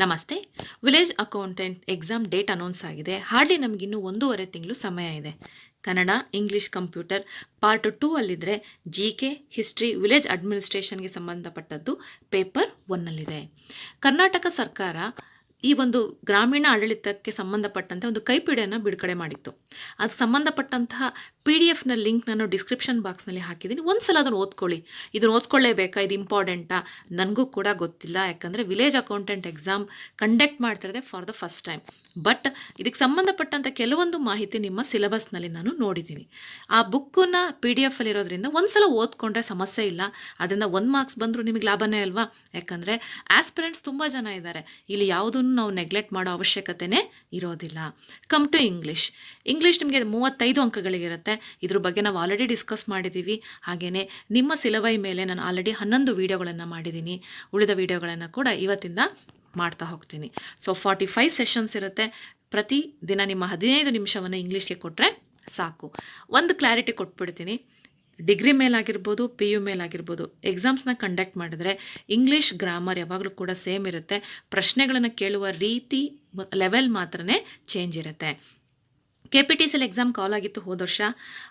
ನಮಸ್ತೆ. Village accountant exam date announce ಆಗಿದೆ. Hardly ನಮಗಿನ್ನೂ 1.5 ತಿಂಗಳು ಸಮಯ ಇದೆ. ಕನ್ನಡ, ಇಂಗ್ಲಿಷ್, ಕಂಪ್ಯೂಟರ್ ಪಾರ್ಟ್ 2 ಅಲ್ಲಿದ್ದರೆ GK, ಹಿಸ್ಟ್ರಿ, ವಿಲೇಜ್ ಅಡ್ಮಿನಿಸ್ಟ್ರೇಷನ್ಗೆ ಸಂಬಂಧಪಟ್ಟದ್ದು ಪೇಪರ್ 1ನಲ್ಲಿದೆ. ಕರ್ನಾಟಕ ಸರ್ಕಾರ ಈ ಒಂದು ಗ್ರಾಮೀಣ ಆಡಳಿತಕ್ಕೆ ಸಂಬಂಧಪಟ್ಟಂತೆ ಒಂದು ಕೈಪಿಡಿಯನ್ನು ಬಿಡುಗಡೆ ಮಾಡಿತ್ತು. ಅದಕ್ಕೆ ಸಂಬಂಧಪಟ್ಟಂತಹ PDF ಲಿಂಕ್ ನಾನು ಡಿಸ್ಕ್ರಿಪ್ಷನ್ ಬಾಕ್ಸ್ನಲ್ಲಿ ಹಾಕಿದ್ದೀನಿ. ಒಂದ್ಸಲ ಅದನ್ನು ಓದ್ಕೊಳ್ಳಿ. ಇದನ್ನು ಓದ್ಕೊಳ್ಳೇಬೇಕಾ, ಇದು ಇಂಪಾರ್ಟೆಂಟಾ? ನನಗೂ ಕೂಡ ಗೊತ್ತಿಲ್ಲ, ಯಾಕಂದರೆ ವಿಲೇಜ್ ಅಕೌಂಟೆಂಟ್ ಎಕ್ಸಾಮ್ ಕಂಡಕ್ಟ್ ಮಾಡ್ತಿರೋದೆ for the first time. But ಇದಕ್ಕೆ ಸಂಬಂಧಪಟ್ಟಂಥ ಕೆಲವೊಂದು ಮಾಹಿತಿ ನಿಮ್ಮ ಸಿಲೆಬಸ್ನಲ್ಲಿ ನಾನು ನೋಡಿದ್ದೀನಿ. ಆ ಬುಕ್ಕನ್ನು PDF ಅಲ್ಲಿರೋದ್ರಿಂದ ಒಂದ್ಸಲ ಓದ್ಕೊಂಡ್ರೆ ಸಮಸ್ಯೆ ಇಲ್ಲ. ಅದರಿಂದ 1 ಮಾರ್ಕ್ಸ್ ಬಂದರೂ ನಿಮಗೆ ಲಾಭನೇ ಅಲ್ವಾ? ಯಾಕಂದರೆ ಆಸ್ಪಿರೆಂಟ್ಸ್ ತುಂಬ ಜನ ಇದ್ದಾರೆ. ಇಲ್ಲಿ ಯಾವುದನ್ನು ನಾವು ನೆಗ್ಲೆಕ್ಟ್ ಮಾಡೋ ಅವಶ್ಯಕತೆನೇ ಇರೋದಿಲ್ಲ. ಕಮ್ ಟು ಇಂಗ್ಲೀಷ್ ನಿಮಗೆ 35 ಅಂಕಗಳಿಗಿರುತ್ತೆ. ಇದ್ರ ಬಗ್ಗೆ ನಾವು ಆಲ್ರೆಡಿ ಡಿಸ್ಕಸ್ ಮಾಡಿದ್ದೀವಿ. ಹಾಗೆಯೇ ನಿಮ್ಮ ಸಿಲೆಬೈ ಮೇಲೆ ನಾನು ಆಲ್ರೆಡಿ 11 ವೀಡಿಯೋಗಳನ್ನು ಮಾಡಿದ್ದೀನಿ. ಉಳಿದ ವೀಡಿಯೋಗಳನ್ನು ಕೂಡ ಇವತ್ತಿಂದ ಮಾಡ್ತಾ ಹೋಗ್ತೀನಿ. ಸೊ 45 ಸೆಷನ್ಸ್ ಇರುತ್ತೆ. ಪ್ರತಿ ದಿನ ನಿಮ್ಮ 15 ನಿಮಿಷವನ್ನು ಇಂಗ್ಲೀಷ್ಗೆ ಕೊಟ್ಟರೆ ಸಾಕು. ಒಂದು ಕ್ಲಾರಿಟಿ ಕೊಟ್ಬಿಡ್ತೀನಿ. ಡಿಗ್ರಿ ಮೇಲಾಗಿರ್ಬೋದು, PU ಮೇಲಾಗಿರ್ಬೋದು, ಎಕ್ಸಾಮ್ಸ್ನ ಕಂಡಕ್ಟ್ ಮಾಡಿದ್ರೆ ಇಂಗ್ಲೀಷ್ ಗ್ರಾಮರ್ ಯಾವಾಗಲೂ ಕೂಡ ಸೇಮ್ ಇರುತ್ತೆ. ಪ್ರಶ್ನೆಗಳನ್ನು ಕೇಳುವ ರೀತಿ ಲೆವೆಲ್ ಮಾತ್ರನೇ ಚೇಂಜ್ ಇರುತ್ತೆ. KPTCL ಎಕ್ಸಾಮ್ ಕಾಲ್ ಆಗಿತ್ತು ಹೋದ ವರ್ಷ.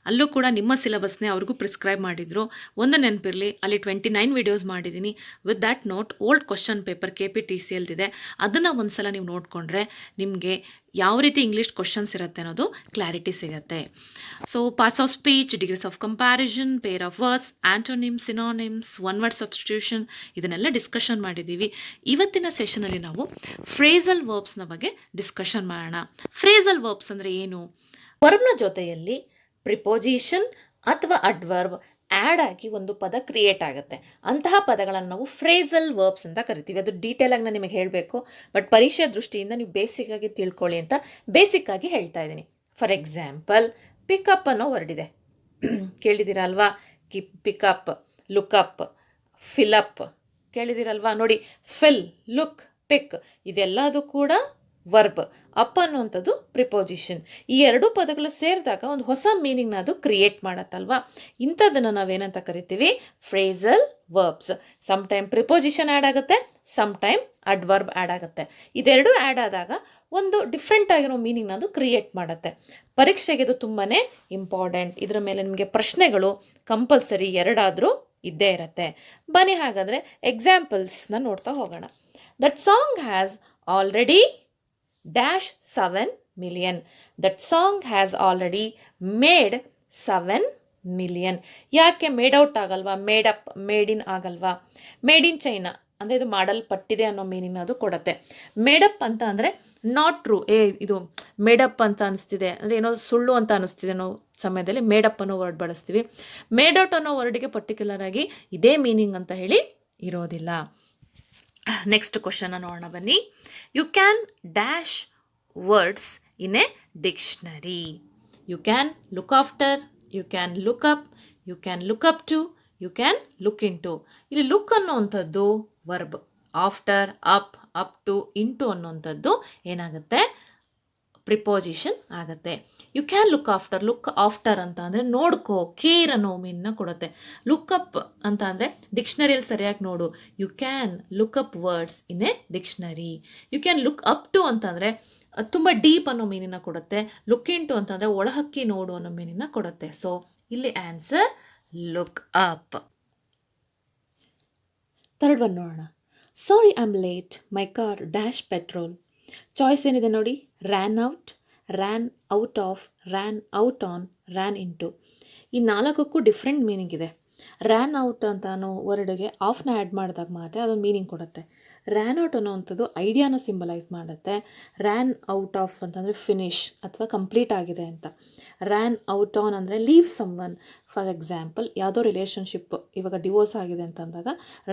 ಅಲ್ಲೂ ಕೂಡ ನಿಮ್ಮ ಸಿಲೆಬಸ್ನೇ ಅವ್ರಿಗೂ ಪ್ರಿಸ್ಕ್ರೈಬ್ ಮಾಡಿದರು. ಒಂದು ನೆನಪಿರಲಿ, ಅಲ್ಲಿ 29 ವೀಡಿಯೋಸ್ ಮಾಡಿದ್ದೀನಿ. With that note old question paper KPTCLದಿದೆ. ಅದನ್ನು ಒಂದು ಸಲ ನೀವು ನೋಡಿಕೊಂಡ್ರೆ ನಿಮಗೆ ಯಾವ ರೀತಿ ಇಂಗ್ಲೀಷ್ ಕ್ವಶನ್ಸ್ ಇರುತ್ತೆ ಅನ್ನೋದು ಕ್ಲಾರಿಟಿ ಸಿಗುತ್ತೆ. So parts of speech, degrees of comparison, pair of words, antonyms, synonyms, one word substitution, ಇದನ್ನೆಲ್ಲ ಡಿಸ್ಕಷನ್ ಮಾಡಿದ್ದೀವಿ. ಇವತ್ತಿನ ಸೆಷನಲ್ಲಿ ನಾವು ಫ್ರೇಸಲ್ ವರ್ಬ್ಸ್ನ ಬಗ್ಗೆ ಡಿಸ್ಕಷನ್ ಮಾಡೋಣ. ಫ್ರೇಸಲ್ ವರ್ಬ್ಸ್ ಅಂದರೆ ಏನು? ವರ್ಬ್ನ ಜೊತೆಯಲ್ಲಿ ಪ್ರಿಪೋಸಿಷನ್ ಅಥವಾ ಅಡ್ವರ್ಬ್ ಆ್ಯಡ್ ಆಗಿ ಒಂದು ಪದ ಕ್ರಿಯೇಟ್ ಆಗುತ್ತೆ. ಅಂತಹ ಪದಗಳನ್ನು ನಾವು ಫ್ರೇಸಲ್ ವರ್ಬ್ಸ್ ಅಂತ ಕರಿತೀವಿ. ಅದು ಡೀಟೇಲಾಗಿ ನಾನು ನಿಮಗೆ ಹೇಳಬೇಕು, ಬಟ್ ಪರೀಕ್ಷೆ ದೃಷ್ಟಿಯಿಂದ ನೀವು ಬೇಸಿಕ್ಕಾಗಿ ತಿಳ್ಕೊಳ್ಳಿ ಅಂತ ಬೇಸಿಕ್ಕಾಗಿ ಹೇಳ್ತಾ ಇದ್ದೀನಿ. ಫಾರ್ ಎಕ್ಸಾಂಪಲ್, ಪಿಕಪ್ ಅನ್ನೋ ವರ್ಡ್ ಇದೆ, ಕೇಳಿದ್ದೀರಲ್ವಾ? ಪಿಕಪ್, ಲುಕಪ್, ಫಿಲಪ್ ಕೇಳಿದ್ದೀರಲ್ವಾ? ನೋಡಿ, ಫಿಲ್, ಲುಕ್, ಪಿಕ್ ಇದೆಲ್ಲದು ಕೂಡ ವರ್ಬ್. ಅಪ್ ಅನ್ನುವಂಥದ್ದು ಪ್ರಿಪೋಸಿಷನ್. ಈ ಎರಡೂ ಪದಗಳು ಸೇರಿದಾಗ ಒಂದು ಹೊಸ ಮೀನಿಂಗ್ನ ಅದು ಕ್ರಿಯೇಟ್ ಮಾಡತ್ತಲ್ವಾ? ಇಂಥದ್ದನ್ನು ನಾವೇನಂತ ಕರಿತೀವಿ? Phrasal verbs. Some time preposition add ಆಗುತ್ತೆ, ಸಮ್ ಟೈಮ್ ಅಡ್ವರ್ಬ್ ಆ್ಯಡ್ ಆಗುತ್ತೆ. ಇದೆರಡೂ ಆ್ಯಡ್ ಆದಾಗ ಒಂದು ಡಿಫ್ರೆಂಟ್ ಆಗಿರೋ ಮೀನಿಂಗ್ನ ಅದು ಕ್ರಿಯೇಟ್ ಮಾಡುತ್ತೆ. ಪರೀಕ್ಷೆಗೆ ಇದು ತುಂಬಾ ಇಂಪಾರ್ಟೆಂಟ್. ಇದರ ಮೇಲೆ ನಿಮಗೆ ಪ್ರಶ್ನೆಗಳು ಕಂಪಲ್ಸರಿ ಎರಡಾದರೂ ಇದ್ದೇ ಇರುತ್ತೆ. ಬನ್ನಿ ಹಾಗಾದರೆ ಎಕ್ಸಾಂಪಲ್ಸ್ನ ನೋಡ್ತಾ ಹೋಗೋಣ. That song has already -7 million. That song has already made 7 million. ಯಾಕೆ ಮೇಡ್ ಔಟ್ ಆಗಲ್ವಾ? ಮೇಡ್ ಅಪ್, ಮೇಡ್ ಇನ್ ಆಗಲ್ವಾ? ಮೇಡ್ ಇನ್ ಚೈನಾ ಅಂದರೆ ಇದು ಮಾಡಲ್ಪಟ್ಟಿದೆ ಅನ್ನೋ ಮೀನಿಂಗ್ ಅದು ಕೊಡುತ್ತೆ. ಮೇಡಪ್ ಅಂತ ಅಂದರೆ ನಾಟ್ ಟ್ರೂ, ಇದು ಮೇಡಪ್ ಅಂತ ಅನಿಸ್ತಿದೆ ಅಂದರೆ ಏನೋ ಸುಳ್ಳು ಅಂತ ಅನಿಸ್ತಿದೆ ಅನ್ನೋ ಸಮಯದಲ್ಲಿ ಮೇಡಪ್ ಅನ್ನೋ ವರ್ಡ್ ಬಳಸ್ತೀವಿ. ಮೇಡ್ ಔಟ್ ಅನ್ನೋ ವರ್ಡಿಗೆ ಪರ್ಟಿಕ್ಯುಲರ್ ಆಗಿ ಇದೇ ಮೀನಿಂಗ್ ಅಂತ ಹೇಳಿ ಇರೋದಿಲ್ಲ. ನೆಕ್ಸ್ಟ್ ಕ್ವಶನ್ನ ನೋಡೋಣ ಬನ್ನಿ. You can dash words in a dictionary. You can look after, you can look up, you can look up to, you can look into. ಇಲ್ಲಿ ಲುಕ್ ಅನ್ನುವಂಥದ್ದು verb. After, up, up to, into ಅನ್ನುವಂಥದ್ದು ಏನಾಗುತ್ತೆ? Preposition ಆಗುತ್ತೆ. You can look after. Look after ಅಂತ ಅಂದರೆ ನೋಡ್ಕೋ, care ಅನ್ನೋ ಮೀನನ್ನ ಕೊಡುತ್ತೆ. ಲುಕ್ ಅಪ್ ಅಂತ ಅಂದರೆ ಡಿಕ್ಷನರಿಯಲ್ಲಿ ಸರಿಯಾಗಿ ನೋಡು. You can look up words in a dictionary. You can look up to ಅಂತಂದರೆ ತುಂಬ ಡೀಪ್ ಅನ್ನೋ ಮೀನಿನ ಕೊಡುತ್ತೆ. ಲುಕ್ ಇನ್ ಟು ಅಂತಂದರೆ ಒಳಹಕ್ಕಿ ನೋಡು ಅನ್ನೋ ಮೀನಿನ ಕೊಡುತ್ತೆ. ಸೊ ಇಲ್ಲಿ answer look up. Third one ನೋಡೋಣ. Sorry I am late, my car dash petrol. Choice ಏನಿದೆ ನೋಡಿ. Ran out, ran out of, ran out on, ran into. ಈ ನಾಲ್ಕಕ್ಕೂ ಡಿಫ್ರೆಂಟ್ ಮೀನಿಂಗ್ ಇದೆ. ರ್ಯಾನ್ ಔಟ್ ಅಂತ ಅನ್ನೋ ವರ್ಡ್ಗೆ ಆಫ್ನ ಆ್ಯಡ್ ಮಾಡಿದಾಗ ಮಾತ್ರ ಅದೊಂದು ಮೀನಿಂಗ್ ಕೊಡುತ್ತೆ. ರ್ಯಾನ್ ಔಟ್ ಅನ್ನೋವಂಥದ್ದು ಐಡಿಯಾನ ಸಿಂಬಲೈಸ್ ಮಾಡುತ್ತೆ. ರ್ಯಾನ್ ಔಟ್ ಆಫ್ ಅಂತಂದರೆ ಫಿನಿಶ್ ಅಥವಾ ಕಂಪ್ಲೀಟ್ ಆಗಿದೆ ಅಂತ. ರ್ಯಾನ್ ಔಟ್ ಆನ್ ಅಂದರೆ leave someone. For example, ಯಾವುದೋ ರಿಲೇಷನ್ಶಿಪ್ ಇವಾಗ ಡಿವೋರ್ಸ್ ಆಗಿದೆ ಅಂತಂದಾಗ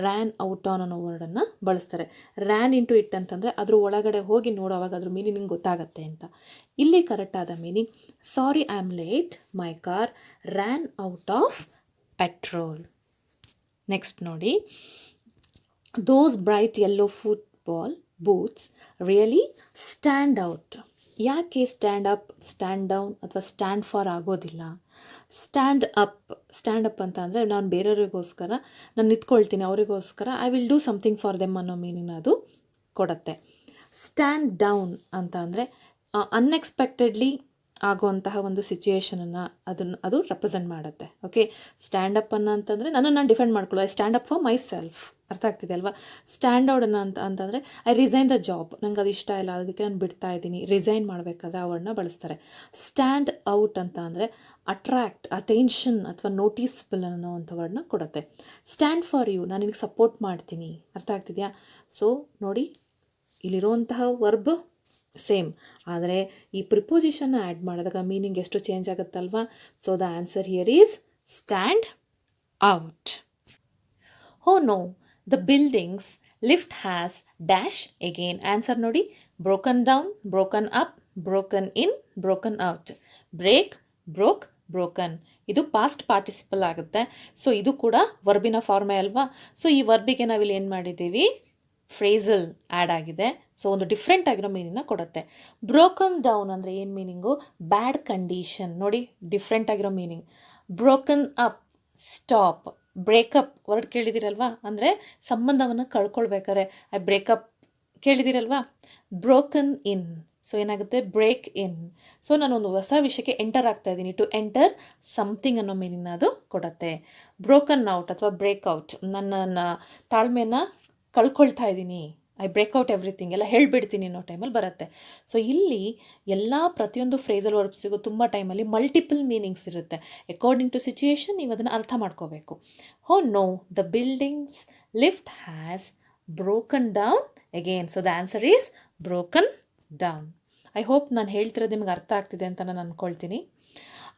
ರ್ಯಾನ್ ಔಟ್ ಆನ್ ಅನ್ನೋ ವರ್ಡನ್ನು ಬಳಸ್ತಾರೆ. ರ್ಯಾನ್ ಇಂಟು ಇಟ್ ಅಂತಂದರೆ ಅದ್ರ ಒಳಗಡೆ ಹೋಗಿ ನೋಡೋವಾಗ ಅದ್ರ ಮೀನಿಂಗ್ ಗೊತ್ತಾಗತ್ತೆ ಅಂತ. ಇಲ್ಲಿ ಕರೆಕ್ಟಾದ meaning sorry I am late, my car ran out of petrol. Next ನೋಡಿ. Those bright yellow football boots really stand out. ಯಾಕೆ ಸ್ಟ್ಯಾಂಡ್ ಅಪ್, ಸ್ಟ್ಯಾಂಡ್ ಡೌನ್ ಅಥವಾ ಸ್ಟ್ಯಾಂಡ್ ಫಾರ್ ಆಗೋದಿಲ್ಲ? ಸ್ಟ್ಯಾಂಡ್ ಅಪ್ ಅಂತ ಅಂದರೆ ನಾನು ಬೇರೆಯವರಿಗೋಸ್ಕರ ನಾನು ನಿಂತ್ಕೊಳ್ತೀನಿ, ಅವರಿಗೋಸ್ಕರ I will do something for them ಅನ್ನೋ ಮೀನಿಂಗ್ ಅದು ಕೊಡುತ್ತೆ. ಸ್ಟ್ಯಾಂಡ್ ಡೌನ್ ಅಂತ ಅಂದರೆ ಅನ್ಎಕ್ಸ್ಪೆಕ್ಟೆಡ್ಲಿ ಆಗುವಂತಹ ಒಂದು ಸಿಚುಯೇಷನನ್ನು ಅದು ರೆಪ್ರೆಸೆಂಟ್ ಮಾಡುತ್ತೆ. ಓಕೆ, ಸ್ಟ್ಯಾಂಡಪ್ ಅಂತಂದರೆ ನನ್ನನ್ನು ನಾನು ಡಿಫೆಂಡ್ ಮಾಡ್ಕೊಳ್ಳೋ, I stand up for my self. ಅರ್ಥ ಆಗ್ತಿದೆ ಅಲ್ವಾ? ಸ್ಟ್ಯಾಂಡ್ ಔಟ್ ಅಂತಂದರೆ ಐ ರಿಸೈನ್ ದ ಜಾಬ್, ನಂಗೆ ಅದು ಇಷ್ಟ ಇಲ್ಲ, ಅದಕ್ಕೆ ನಾನು ಬಿಡ್ತಾ ಇದ್ದೀನಿ, ರಿಸೈನ್ ಮಾಡಬೇಕಾದ್ರೆ ಆ ವರ್ಡ್ನ ಬಳಸ್ತಾರೆ. ಸ್ಟ್ಯಾಂಡ್ ಔಟ್ ಅಂತ ಅಂದರೆ ಅಟ್ರ್ಯಾಕ್ಟ್, ಅಟೆನ್ಷನ್ ಅಥವಾ ನೋಟಿಸಬಲ್ ಅನ್ನೋವಂಥ ವರ್ಡ್ನ ಕೊಡುತ್ತೆ. ಸ್ಟ್ಯಾಂಡ್ ಫಾರ್ ಯು, ನಾನು ನಿನಗೆ ಸಪೋರ್ಟ್ ಮಾಡ್ತೀನಿ. ಅರ್ಥ ಆಗ್ತಿದೆಯಾ? ಸೊ ನೋಡಿ, ಇಲ್ಲಿರುವಂತಹ ವರ್ಬ್ ಸೇಮ್, ಆದರೆ ಈ ಪ್ರಿಪೋಸಿಷನ್ನ ಆ್ಯಡ್ ಮಾಡಿದಾಗ ಮೀನಿಂಗ್ ಎಷ್ಟು ಚೇಂಜ್ ಆಗುತ್ತಲ್ವಾ? So the answer here is stand out. Oh no, the building's lift has dash again. Answer ನೋಡಿ, broken down, broken up, broken in, broken out. Break, broke, broken. ಇದು past participle ಆಗುತ್ತೆ. ಸೊ ಇದು ಕೂಡ ವರ್ಬಿನ ಫಾರ್ಮೇ ಅಲ್ವಾ? So ಈ ವರ್ಬಿಗೆ ನಾವಿಲ್ಲಿ ಏನು ಮಾಡಿದ್ದೀವಿ? ಫ್ರೇಸಲ್ ಆ್ಯಡ್ ಆಗಿದೆ. ಸೊ ಒಂದು ಡಿಫ್ರೆಂಟ್ ಆಗಿರೋ ಮೀನಿಂಗ್ನ ಕೊಡುತ್ತೆ. ಬ್ರೋಕನ್ ಡೌನ್ ಅಂದರೆ ಏನು ಮೀನಿಂಗು? Bad condition. ನೋಡಿ, ಡಿಫ್ರೆಂಟ್ ಆಗಿರೋ meaning. Broken up, stop. Breakup word ಕೇಳಿದಿರಲ್ವಾ? ಅಂದರೆ ಸಂಬಂಧವನ್ನು ಕಳ್ಕೊಳ್ಬೇಕಾದ್ರೆ ಐ ಬ್ರೇಕಪ್ ಕೇಳಿದಿರಲ್ವಾ? ಬ್ರೋಕನ್ ಇನ್, ಸೊ ಏನಾಗುತ್ತೆ? Break in. ಸೊ ನಾನೊಂದು ಹೊಸ ವಿಷಯಕ್ಕೆ ಎಂಟರ್ ಆಗ್ತಾ ಇದ್ದೀನಿ, ಟು ಎಂಟರ್ ಸಮಥಿಂಗ್ ಅನ್ನೋ ಮೀನಿಂಗ್ನ ಅದು ಕೊಡುತ್ತೆ. ಬ್ರೋಕನ್ ಔಟ್ ಅಥವಾ ಬ್ರೇಕ್ಔಟ್, ನನ್ನ ತಾಳ್ಮೆನ ಕಳ್ಕೊಳ್ತಾ ಇದ್ದೀನಿ, ಐ ಬ್ರೇಕ್ಔಟ್ ಎವ್ರಿಥಿಂಗ್, ಎಲ್ಲ ಹೇಳ್ಬಿಡ್ತೀನಿ ಅನ್ನೋ ಟೈಮಲ್ಲಿ ಬರುತ್ತೆ. ಸೊ ಇಲ್ಲಿ ಪ್ರತಿಯೊಂದು ಫ್ರೇಸಲ್ ವರ್ಬ್ಸಿಗೂ ತುಂಬ ಟೈಮಲ್ಲಿ ಮಲ್ಟಿಪಲ್ ಮೀನಿಂಗ್ಸ್ ಇರುತ್ತೆ. ಅಕಾರ್ಡಿಂಗ್ ಟು ಸಿಚುಯೇಷನ್ ನೀವು ಅದನ್ನು ಅರ್ಥ ಮಾಡ್ಕೋಬೇಕು. Oh no, the building's lift has broken down again. So the answer is broken down. I hope ನಾನು ಹೇಳ್ತಿರೋದು ನಿಮ್ಗೆ ಅರ್ಥ ಆಗ್ತಿದೆ ಅಂತ ನಾನು ಅಂದ್ಕೊಳ್ತೀನಿ.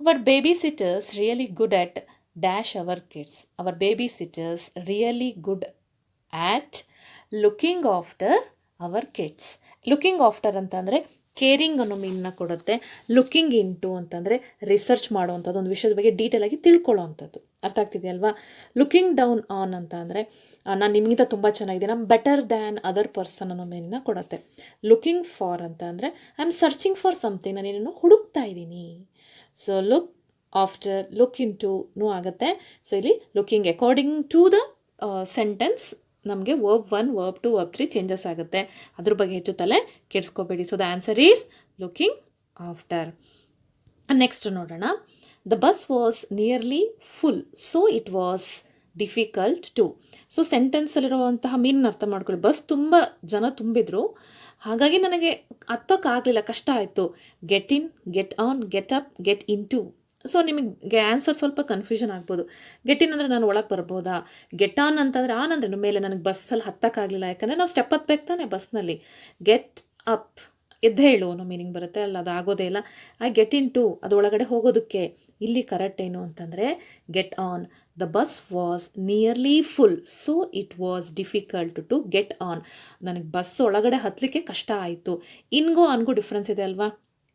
Our baby sitters really good at dash our kids. Our baby sitters really good at looking after our kids. Looking after ಅಂತಂದರೆ caring ಅನ್ನೋ ಮೀನನ್ನ ಕೊಡುತ್ತೆ. ಲುಕಿಂಗ್ ಇಂಟು ಅಂತಂದರೆ ರಿಸರ್ಚ್ ಮಾಡುವಂಥದ್ದು, ಒಂದು ವಿಷಯದ ಬಗ್ಗೆ ಡೀಟೇಲಾಗಿ ತಿಳ್ಕೊಳ್ಳೋ ಅಂಥದ್ದು. ಅರ್ಥ ಆಗ್ತಿದೆಯಲ್ವಾ? ಲುಕಿಂಗ್ ಡೌನ್ ಆನ್ ಅಂತ ಅಂದರೆ ನಾನು ನಿಮಗಿಂತ ತುಂಬ ಚೆನ್ನಾಗಿದ್ದೀನಿ, I'm better than other person ಅನ್ನೋ ಮೀನನ್ನ ಕೊಡುತ್ತೆ. ಲುಕಿಂಗ್ ಫಾರ್ ಅಂತ ಅಂದರೆ I am searching for something, ನಾನು ಏನನ್ನು ಹುಡುಕ್ತಾ ಇದ್ದೀನಿ. So look after, look in ಟೂನೂ ಆಗುತ್ತೆ. ಸೊ ಇಲ್ಲಿ looking according to the sentence ನಮಗೆ ವರ್ಬ್ 1, ವರ್ಬ್ 2, ವರ್ಬ್ 3 ಚೇಂಜಸ್ ಆಗುತ್ತೆ. ಅದ್ರ ಬಗ್ಗೆ ಹೆಚ್ಚು ತಲೆ ಕೆಡಿಸ್ಕೋಬೇಡಿ. So the answer is looking after. Next ನೋಡೋಣ. The bus was nearly full, so it was difficult to. So ಸೆಂಟೆನ್ಸಲ್ಲಿರುವಂತಹ ಮೀನನ್ನ ಅರ್ಥ ಮಾಡ್ಕೊಳ್ಳಿ. ಬಸ್ ತುಂಬ ಜನ ತುಂಬಿದ್ರು, ಹಾಗಾಗಿ ನನಗೆ ಹತ್ತೋಕ್ಕಾಗಲಿಲ್ಲ, ಕಷ್ಟ ಆಯಿತು. Get in, get on, get up, get into. So ನಿಮಗೆ ಆನ್ಸರ್ ಸ್ವಲ್ಪ ಕನ್ಫ್ಯೂಷನ್ ಆಗ್ಬೋದು. ಗೆಟ್ ಇನ್ ಅಂದರೆ ನಾನು ಒಳಗೆ ಬರ್ಬೋದಾ? ಗೆಟ್ ಆನ್ ಅಂತಂದರೆ ಆನ್ ಅಂದರೆ ಮೇಲೆ ನನಗೆ ಬಸ್ಸಲ್ಲಿ ಹತ್ತಕ್ಕಾಗಲಿಲ್ಲ, ಯಾಕಂದರೆ ನಾವು ಸ್ಟೆಪ್ ಹತ್ಬೇಕು ತಾನೆ ಬಸ್ನಲ್ಲಿ. ಗೆಟ್ ಅಪ್, ಎದ್ದೇಳು ಅನ್ನೋ ಮೀನಿಂಗ್ ಬರುತ್ತೆ, ಅಲ್ಲ ಅದು ಆಗೋದೇ ಇಲ್ಲ. ಐ ಗೆಟ್ ಇನ್ ಟು, ಅದು ಒಳಗಡೆ ಹೋಗೋದಕ್ಕೆ. ಇಲ್ಲಿ ಕರೆಕ್ಟ್ ಏನು ಅಂತಂದರೆ get on. The bus was nearly full, so it was difficult to get on. ನನಗೆ ಬಸ್ ಒಳಗಡೆ ಹತ್ತಲಿಕ್ಕೆ ಕಷ್ಟ ಆಯಿತು. ಇನ್ಗೂ ಆನ್ಗೂ ಡಿಫ್ರೆನ್ಸ್ ಇದೆ ಅಲ್ವಾ?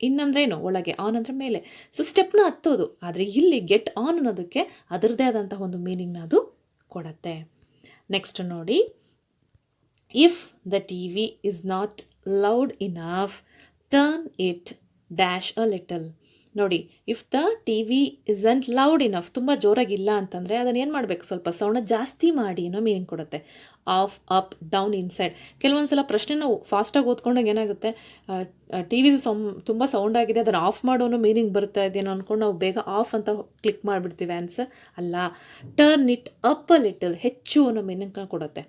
ಇನ್ ಅಂದರೆ ಏನು? ಒಳಗೆ, ಆನ್ ಅಂದರೆ ಮೇಲೆ. ಸೊ ಸ್ಟೆಪ್ನ ಹತ್ತೋದು. ಆದರೆ ಇಲ್ಲಿ ಗೆಟ್ ಆನ್ ಅನ್ನೋದಕ್ಕೆ ಅದರದ್ದೇ ಆದಂತಹ ಒಂದು ಮೀನಿಂಗ್ನ ಅದು ಕೊಡುತ್ತೆ. ನೆಕ್ಸ್ಟ್ ನೋಡಿ, if the T V is not loud enough, turn it dash a little. ನೋಡಿ, if the T V isn't loud enough, ತುಂಬ ಜೋರಾಗಿಲ್ಲ ಅಂತಂದರೆ ಅದನ್ನು ಏನು ಮಾಡಬೇಕು? ಸ್ವಲ್ಪ ಸೌಂಡ್ ಜಾಸ್ತಿ ಮಾಡಿ ಅನ್ನೋ ಮೀನಿಂಗ್ ಕೊಡುತ್ತೆ. Of, up, down, inside. ಕೆಲವೊಂದು ಸಲ ಪ್ರಶ್ನೆ ನಾವು ಫಾಸ್ಟಾಗಿ ಓದ್ಕೊಂಡಾಗ ಏನಾಗುತ್ತೆ, ಟಿ ವಿ ತುಂಬ ಸೌಂಡ್ ಆಗಿದೆ, ಅದನ್ನು ಆಫ್ ಮಾಡೋ ಅನ್ನೋ ಮೀನಿಂಗ್ ಬರ್ತಾ ಇದೆಯೋ ಅಂದ್ಕೊಂಡು ನಾವು ಬೇಗ ಆಫ್ ಅಂತ ಕ್ಲಿಕ್ ಮಾಡಿಬಿಡ್ತೀವಿ. ಆನ್ಸರ್ ಅಲ್ಲ. Turn it up a little, ಹೆಚ್ಚು ಅನ್ನೋ ಮೀನಿಂಗ್ ಕೊಡುತ್ತೆ.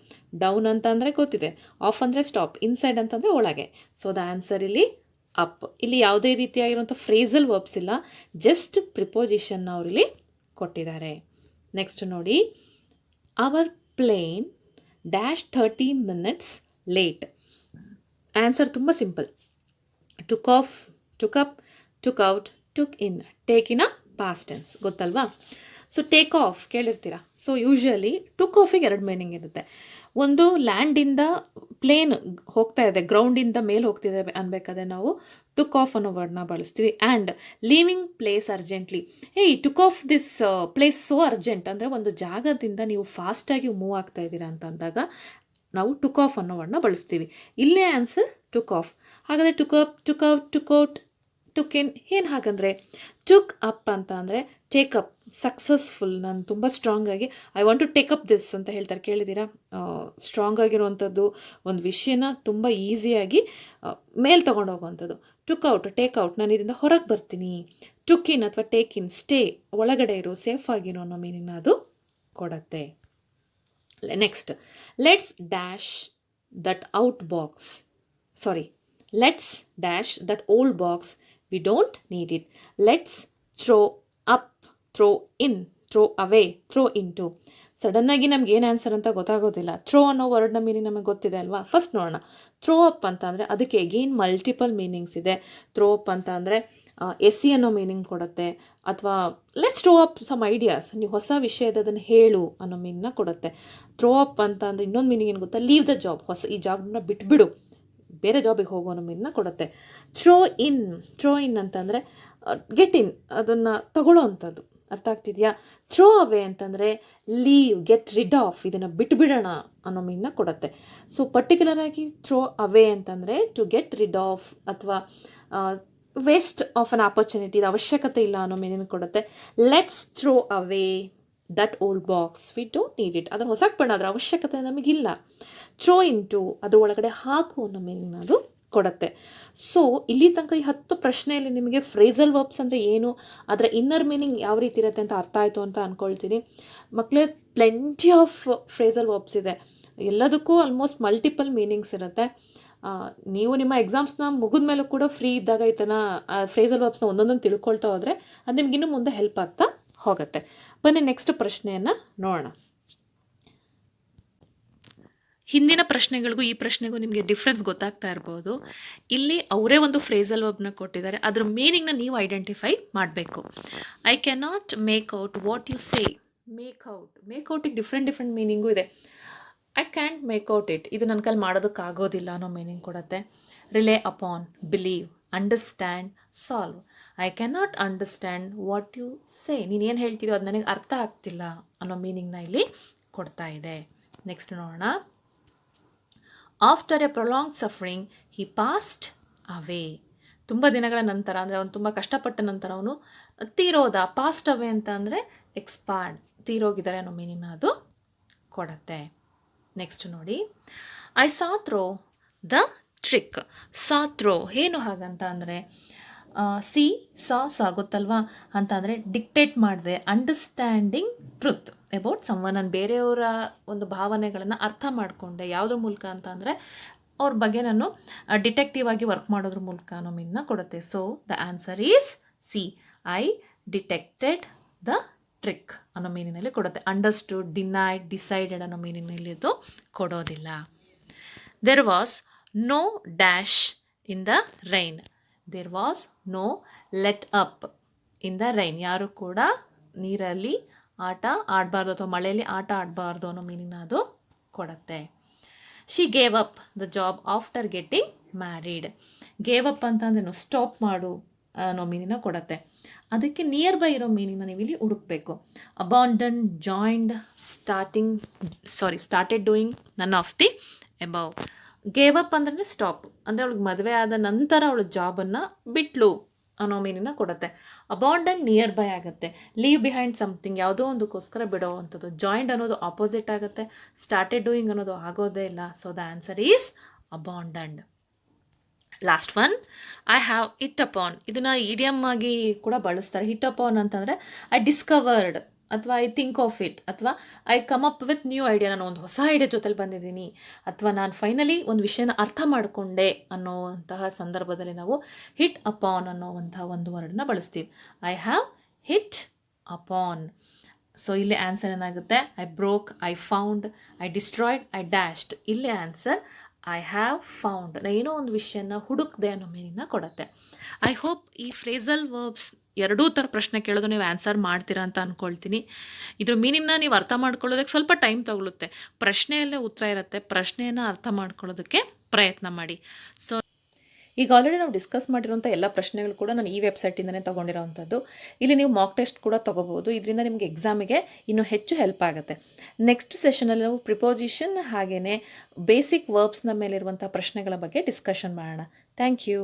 ಡೌನ್ ಅಂತ ಅಂದರೆ ಗೊತ್ತಿದೆ, ಆಫ್ ಅಂದರೆ ಸ್ಟಾಪ್, ಇನ್ಸೈಡ್ ಅಂತಂದರೆ ಒಳಗೆ. ಸೊ ದ ಆನ್ಸರ್ ಇಲ್ಲಿ ಅಪ್. ಇಲ್ಲಿ ಯಾವುದೇ ರೀತಿಯಾಗಿರುವಂಥ ಫ್ರೇಸಲ್ ವರ್ಬ್ಸ್ ಇಲ್ಲ, ಜಸ್ಟ್ ಪ್ರಿಪೋಸಿಷನ್ನ ಅವರಿಲ್ಲಿ ಕೊಟ್ಟಿದ್ದಾರೆ. ನೆಕ್ಸ್ಟ್ ನೋಡಿ, our plane dash 30 minutes late. Answer ತುಂಬ simple. Took off, took up, took out, took in. Take in a past tense, ಗೊತ್ತಲ್ವಾ? ಸೊ ಟೇಕ್ ಆಫ್ ಕೇಳಿರ್ತೀರಾ. ಸೊ ಯೂಶ್ವಲಿ ಟುಕ್ ಆಫಿಗೆ 2 ಮೀನಿಂಗ್ ಇರುತ್ತೆ. ಒಂದು ಲ್ಯಾಂಡಿಂದ ಪ್ಲೇನ್ ಹೋಗ್ತಾ ಇದೆ, ಗ್ರೌಂಡಿಂದ ಮೇಲೆ ಹೋಗ್ತಿದೆ ಅನ್ಬೇಕಾದ್ರೆ ನಾವು ಟುಕ್ ಆಫ್ ಅನ್ನೋ ವರ್ಡ್ನ ಬಳಸ್ತೀವಿ. ಆ್ಯಂಡ್ ಲೀವಿಂಗ್ ಪ್ಲೇಸ್ ಅರ್ಜೆಂಟ್ಲಿ, ಏಯ್ took off this place so urgent ಅಂದರೆ ಒಂದು ಜಾಗದಿಂದ ನೀವು ಫಾಸ್ಟಾಗಿ ಮೂವ್ ಆಗ್ತಾ ಇದ್ದೀರಾ ಅಂತ ಅಂದಾಗ ನಾವು ಟುಕ್ ಆಫ್ ಅನ್ನೋ ವರ್ಡ್ನ ಬಳಸ್ತೀವಿ. ಇಲ್ಲೇ ಆನ್ಸರ್ ಟುಕ್ ಆಫ್. ಹಾಗಾದರೆ took up, took out, took out, took in ಏನು ಹಾಗಂದರೆ? ಟುಕ್ ಅಪ್ ಅಂತ ಅಂದರೆ ಟೇಕ್ ಅಪ್ ಸಕ್ಸಸ್ಫುಲ್, ನಾನು ತುಂಬ ಸ್ಟ್ರಾಂಗಾಗಿ I want to take up this ಅಂತ ಹೇಳ್ತಾರೆ, ಕೇಳಿದ್ದೀರಾ? ಸ್ಟ್ರಾಂಗ್ ಆಗಿರುವಂಥದ್ದು, ಒಂದು ವಿಷಯನ ತುಂಬ ಈಸಿಯಾಗಿ ಮೇಲೆ ತೊಗೊಂಡು ಹೋಗುವಂಥದ್ದು. ಟೇಕ್ ಔಟ್, ನಾನು ಇದರಿಂದ ಹೊರಗೆ ಬರ್ತೀನಿ. ಟುಕ್ ಇನ್ ಅಥವಾ ಟೇಕ್ ಇನ್, ಸ್ಟೇ, ಒಳಗಡೆ ಇರು, ಸೇಫ್ ಆಗಿರೋ ಅನ್ನೋ ಮೀನಿಂಗ್ನ ಅದು ಕೊಡುತ್ತೆ. Next, let's dash that out box, let's dash that old box, we don't need it. Let's throw up, throw in, throw away, throw into. ಸಡನ್ನಾಗಿ ನಮ್ಗೆ ಏನು ಆನ್ಸರ್ ಅಂತ ಗೊತ್ತಾಗೋದಿಲ್ಲ. ಥ್ರೋ ಅನ್ನೋ ವರ್ಡ್ನ ಮೀನಿಂಗ್ ನಮಗೆ ಗೊತ್ತಿದೆ ಅಲ್ವಾ? ಫಸ್ಟ್ ನೋಡೋಣ. ಥ್ರೋ ಅಪ್ ಅಂತ ಅಂದರೆ ಅದಕ್ಕೆ ಎಗೇನ್ ಮಲ್ಟಿಪಲ್ ಮೀನಿಂಗ್ಸ್ ಇದೆ. ಥ್ರೋ ಅಪ್ ಅಂತ ಅಂದರೆ ಎಸಿ ಅನ್ನೋ ಮೀನಿಂಗ್ ಕೊಡುತ್ತೆ, ಅಥವಾ let's throw up some ideas, ನೀವು ಹೊಸ ವಿಷಯದದನ್ನು ಹೇಳು ಅನ್ನೋ ಮೀನಿಂಗ್ನ ಕೊಡುತ್ತೆ. ಥ್ರೋ ಅಪ್ ಅಂತ ಅಂದರೆ ಇನ್ನೊಂದು ಮೀನಿಂಗ್ ಏನು ಗೊತ್ತಾ? ಲೀವ್ ದ ಜಾಬ್, ಈ ಜಾಬ್ನ ಬಿಟ್ಬಿಡು, ಬೇರೆ ಜಾಬಿಗೆ ಹೋಗೋ ಅನ್ನೋ ಮೀನಿಂಗ್ನ ಕೊಡುತ್ತೆ. ಥ್ರೋ ಇನ್ ಅಂತಂದರೆ ಗೆಟ್ ಇನ್, ಅದನ್ನು ತಗೊಳ್ಳೋ ಅಂಥದ್ದು, ಅರ್ಥ ಆಗ್ತಿದೆಯಾ? ಥ್ರೋ ಅವೇ ಅಂತಂದರೆ ಲೀವ್, ಗೆಟ್ ರಿಡ್ ಆಫ್, ಇದನ್ನು ಬಿಟ್ಬಿಡೋಣ ಅನ್ನೋ ಮೀನನ್ನ ಕೊಡುತ್ತೆ. ಸೊ ಪರ್ಟಿಕ್ಯುಲರ್ ಆಗಿ ಥ್ರೋ ಅವೇ ಅಂತಂದರೆ ಟು ಗೆಟ್ ರಿಡ್ ಆಫ್, ಅಥವಾ ವೇಸ್ಟ್ ಆಫ್ ಅನ್ ಆಪರ್ಚುನಿಟಿ, ಇದು ಅವಶ್ಯಕತೆ ಇಲ್ಲ ಅನ್ನೋ ಮೀನಿಂಗ್ ಕೊಡುತ್ತೆ. Let's throw away that old box, we don't need it, ಅದನ್ನು ಹೊಸಕ್ಕೆ ಬೇಡ, ಅದರ ಅವಶ್ಯಕತೆ ನಮಗಿಲ್ಲ. ಥ್ರೋ ಇನ್ ಟು, ಅದ್ರ ಒಳಗಡೆ ಹಾಕು ಅನ್ನೋ ಮೀನಿಂಗ್ನ ಅದು ಕೊಡುತ್ತೆ. ಸೊ ಇಲ್ಲಿ ತನಕ ಈ 10 ಪ್ರಶ್ನೆಯಲ್ಲಿ ನಿಮಗೆ ಫ್ರೇಸಲ್ ವರ್ಬ್ಸ್ ಅಂದರೆ ಏನು, ಅದರ ಇನ್ನರ್ ಮೀನಿಂಗ್ ಯಾವ ರೀತಿ ಇರುತ್ತೆ ಅಂತ ಅರ್ಥ ಆಯಿತು ಅಂತ ಅಂದ್ಕೊಳ್ತೀನಿ. ಮಕ್ಕಳೇ, ಪ್ಲೆಂಟಿ ಆಫ್ ಫ್ರೇಸಲ್ ವರ್ಬ್ಸ್ ಇದೆ, ಎಲ್ಲದಕ್ಕೂ ಆಲ್ಮೋಸ್ಟ್ ಮಲ್ಟಿಪಲ್ ಮೀನಿಂಗ್ಸ್ ಇರುತ್ತೆ. ನೀವು ನಿಮ್ಮ ಎಕ್ಸಾಮ್ಸ್ನ ಮುಗಿದ ಮೇಲೂ ಕೂಡ ಫ್ರೀ ಇದ್ದಾಗ ಈ ಥರ ಫ್ರೇಸಲ್ ವರ್ಬ್ಸ್ನ ಒಂದೊಂದೊಂದು ತಿಳ್ಕೊಳ್ತಾ ಹೋದರೆ ಅದು ನಿಮ್ಗೆ ಇನ್ನೂ ಮುಂದೆ ಹೆಲ್ಪ್ ಆಗ್ತಾ ಹೋಗುತ್ತೆ. ಬನ್ನಿ ನೆಕ್ಸ್ಟ್ ಪ್ರಶ್ನೆಯನ್ನು ನೋಡೋಣ. ಹಿಂದಿನ ಪ್ರಶ್ನೆಗಳಿಗೂ ಈ ಪ್ರಶ್ನೆಗೂ ನಿಮಗೆ ಡಿಫ್ರೆನ್ಸ್ ಗೊತ್ತಾಗ್ತಾ ಇರ್ಬೋದು. ಇಲ್ಲಿ ಅವರೇ ಒಂದು ಫ್ರೇಸಲ್ ವರ್ಬ್ನ ಕೊಟ್ಟಿದ್ದಾರೆ, ಅದ್ರ ಮೀನಿಂಗ್ನ ನೀವು ಐಡೆಂಟಿಫೈ ಮಾಡಬೇಕು. I cannot make out what you say. ಮೇಕ್ಔಟಿಗೆ ಡಿಫ್ರೆಂಟ್ ಮೀನಿಂಗು ಇದೆ. I can't make out it, ಇದು ನನ್ನ ಕೈಲಿ ಮಾಡೋದಕ್ಕಾಗೋದಿಲ್ಲ ಅನ್ನೋ ಮೀನಿಂಗ್ ಕೊಡುತ್ತೆ. Rely upon, believe, understand, solve. I cannot understand what you say, ನೀನೇನು ಹೇಳ್ತೀರೋ ಅದು ನನಗೆ ಅರ್ಥ ಆಗ್ತಿಲ್ಲ ಅನ್ನೋ ಮೀನಿಂಗ್ನ ಇಲ್ಲಿ ಕೊಡ್ತಾ ಇದೆ. ನೆಕ್ಸ್ಟ್ ನೋಡೋಣ. After A prolong suffering he past ಅವೇ. ತುಂಬ ದಿನಗಳ ನಂತರ ಅಂದರೆ ಅವನು ತುಂಬ ಕಷ್ಟಪಟ್ಟ ನಂತರ ಅವನು ತೀರೋದ. ಪಾಸ್ಟ್ ಅವೇ ಅಂತ ಅಂದರೆ ಎಕ್ಸ್ಪೈರ್ಡ್, ತೀರೋಗಿದ್ದಾರೆ ಅನ್ನೋ ಮೀನಿಂಗ್ನ ಅದು ಕೊಡುತ್ತೆ. ನೆಕ್ಸ್ಟ್ ನೋಡಿ. I saw through the trick. Saw through ಏನು ಹಾಗಂತ ಅಂದರೆ ಸಾ ಗೊತ್ತಲ್ವಾ ಅಂತ ಅಂದರೆ ಡಿಕ್ಟೇಟ್ ಮಾಡಿದೆ, ಅಂಡರ್ಸ್ಟ್ಯಾಂಡಿಂಗ್ ಟ್ರುತ್ ಅಬೌಟ್ ಸಮ್ವನ್, ನಾನು ಬೇರೆಯವರ ಒಂದು ಭಾವನೆಗಳನ್ನು ಅರ್ಥ ಮಾಡಿಕೊಂಡೆ. ಯಾವುದ್ರ ಮೂಲಕ ಅಂತ ಅಂದರೆ ಅವ್ರ ಬಗ್ಗೆ ನಾನು ಡಿಟೆಕ್ಟಿವ್ ಆಗಿ ವರ್ಕ್ ಮಾಡೋದ್ರ ಮೂಲಕ ಅನ್ನೋ ಮೀನನ್ನ ಕೊಡುತ್ತೆ. So the answer is C. I detected the trick ಅನ್ನೋ ಮೀನಿನಲ್ಲಿ ಕೊಡುತ್ತೆ. ಅಂಡರ್ಸ್ಟುಡ್, ಡಿನೈಡ್, ಡಿಸೈಡೆಡ್ ಅನ್ನೋ ಮೀನಿನಲ್ಲಿ ಇದು ಕೊಡೋದಿಲ್ಲ. There was no dash in the rain. There was no let up in the rain. ಯಾರು ಕೂಡ ನೀರಲ್ಲಿ ಆಟ ಆಡಬಾರ್ದು ಅಥವಾ ಮಳೆಯಲ್ಲಿ ಆಟ ಆಡಬಾರ್ದು ಅನ್ನೋ ಮೀನಿಂಗ್ನ ಅದು ಕೊಡುತ್ತೆ. She gave up the job after getting married. Gave up ಅಂತಂದ್ರೇನು? ಸ್ಟಾಪ್ ಮಾಡು ಅನ್ನೋ ಮೀನಿಂಗ್ನ ಕೊಡುತ್ತೆ. ಅದಕ್ಕೆ ನಿಯರ್ ಬೈ ಇರೋ ಮೀನಿಂಗ್ನ ನೀವು ಇಲ್ಲಿ ಹುಡುಕಬೇಕು. ಅಬಾಂಡನ್, joined, started doing, none of the above. Gave up ಅಂದ್ರೆ ಸ್ಟಾಪ್, ಅಂದರೆ ಅವಳಿಗೆ ಮದುವೆ ಆದ ನಂತರ ಅವಳು ಜಾಬನ್ನು ಬಿಟ್ಲು ಅನ್ನೋ ಮೀನಿಂಗ್ನ ಕೊಡುತ್ತೆ. ಅಬಾಂಡನ್ ನಿಯರ್ ಬೈ ಆಗುತ್ತೆ. ಲೀವ್ ಬಿಹೈಂಡ್ ಸಮಥಿಂಗ್, ಯಾವುದೋ ಒಂದಕ್ಕೋಸ್ಕರ ಬಿಡೋ ಅಂಥದ್ದು. ಜಾಯಿಂಡ್ ಅನ್ನೋದು ಆಪೋಸಿಟ್ ಆಗುತ್ತೆ. ಸ್ಟಾರ್ಟೆಡ್ ಡೂಯಿಂಗ್ ಅನ್ನೋದು ಆಗೋದೇ ಇಲ್ಲ. So the answer is abandoned. Last one, I have hit upon. ಇದನ್ನು ಇಡಿಯಮ್ ಆಗಿ ಕೂಡ ಬಳಸ್ತಾರೆ. ಹಿಟ್ ಅಪಾನ್ ಅಂತಂದರೆ ಐ ಡಿಸ್ಕವರ್ಡ್, ಅಥವಾ ಐ ಥಿಂಕ್ ಆಫ್ ಇಟ್, ಅಥವಾ I come up with new idea, ನಾನು ಒಂದು ಹೊಸ ಐಡಿಯಾ ಜೊತೆಲಿ ಬಂದಿದ್ದೀನಿ, ಅಥವಾ ನಾನು ಫೈನಲಿ ಒಂದು ವಿಷಯನ ಅರ್ಥ ಮಾಡಿಕೊಂಡೆ ಅನ್ನೋವಂತಹ ಸಂದರ್ಭದಲ್ಲಿ ನಾವು ಹಿಟ್ ಅಪಾನ್ ಅನ್ನೋವಂತಹ ಒಂದು ವರ್ಡನ್ನ ಬಳಸ್ತೀವಿ. I have hit upon. So ಇಲ್ಲಿ ಆನ್ಸರ್ ಏನಾಗುತ್ತೆ? I broke, I found, I destroyed, I dashed. ಇಲ್ಲಿ ಆನ್ಸರ್ ಐ ಹ್ಯಾವ್ ಫೌಂಡ್. ಏನೋ ಒಂದು ವಿಷಯನ ಹುಡುಕ್ದೆ ಅನ್ನೋ ಮೀನಿಂಗ್ನ ಕೊಡುತ್ತೆ. ಐ ಹೋಪ್ ಈ ಫ್ರೇಸಲ್ ವರ್ಬ್ಸ್ ಎರಡೂ ಥರ ಪ್ರಶ್ನೆ ಕೇಳೋದು ನೀವು ಆನ್ಸರ್ ಮಾಡ್ತೀರಾ ಅಂತ ಅಂದ್ಕೊಳ್ತೀನಿ. ಇದ್ರ ಮೀನಿಂಗ್ನ ನೀವು ಅರ್ಥ ಮಾಡ್ಕೊಳ್ಳೋದಕ್ಕೆ ಸ್ವಲ್ಪ ಟೈಮ್ ತಗೊಳುತ್ತೆ. ಪ್ರಶ್ನೆಯಲ್ಲೇ ಉತ್ತರ ಇರುತ್ತೆ, ಪ್ರಶ್ನೆಯನ್ನು ಅರ್ಥ ಮಾಡ್ಕೊಳ್ಳೋದಕ್ಕೆ ಪ್ರಯತ್ನ ಮಾಡಿ. ಸೊ ಈಗ ಆಲ್ರೆಡಿ ನಾವು ಡಿಸ್ಕಸ್ ಮಾಡಿರೋಂಥ ಎಲ್ಲ ಪ್ರಶ್ನೆಗಳು ಕೂಡ ನಾನು ಈ ವೆಬ್ಸೈಟಿಂದನೇ ತೊಗೊಂಡಿರೋವಂಥದ್ದು. ಇಲ್ಲಿ ನೀವು ಮಾಕ್ ಟೆಸ್ಟ್ ಕೂಡ ತೊಗೋಬೋದು. ಇದರಿಂದ ನಿಮಗೆ ಎಕ್ಸಾಮಿಗೆ ಇನ್ನೂ ಹೆಚ್ಚು ಹೆಲ್ಪ್ ಆಗುತ್ತೆ. ನೆಕ್ಸ್ಟ್ ಸೆಷನಲ್ಲಿ ನಾವು ಪ್ರಿಪೋಸಿಷನ್ ಹಾಗೆಯೇ ಬೇಸಿಕ್ ವರ್ಬ್ಸ್ನ ಮೇಲಿರುವಂಥ ಪ್ರಶ್ನೆಗಳ ಬಗ್ಗೆ ಡಿಸ್ಕಷನ್ ಮಾಡೋಣ. Thank you.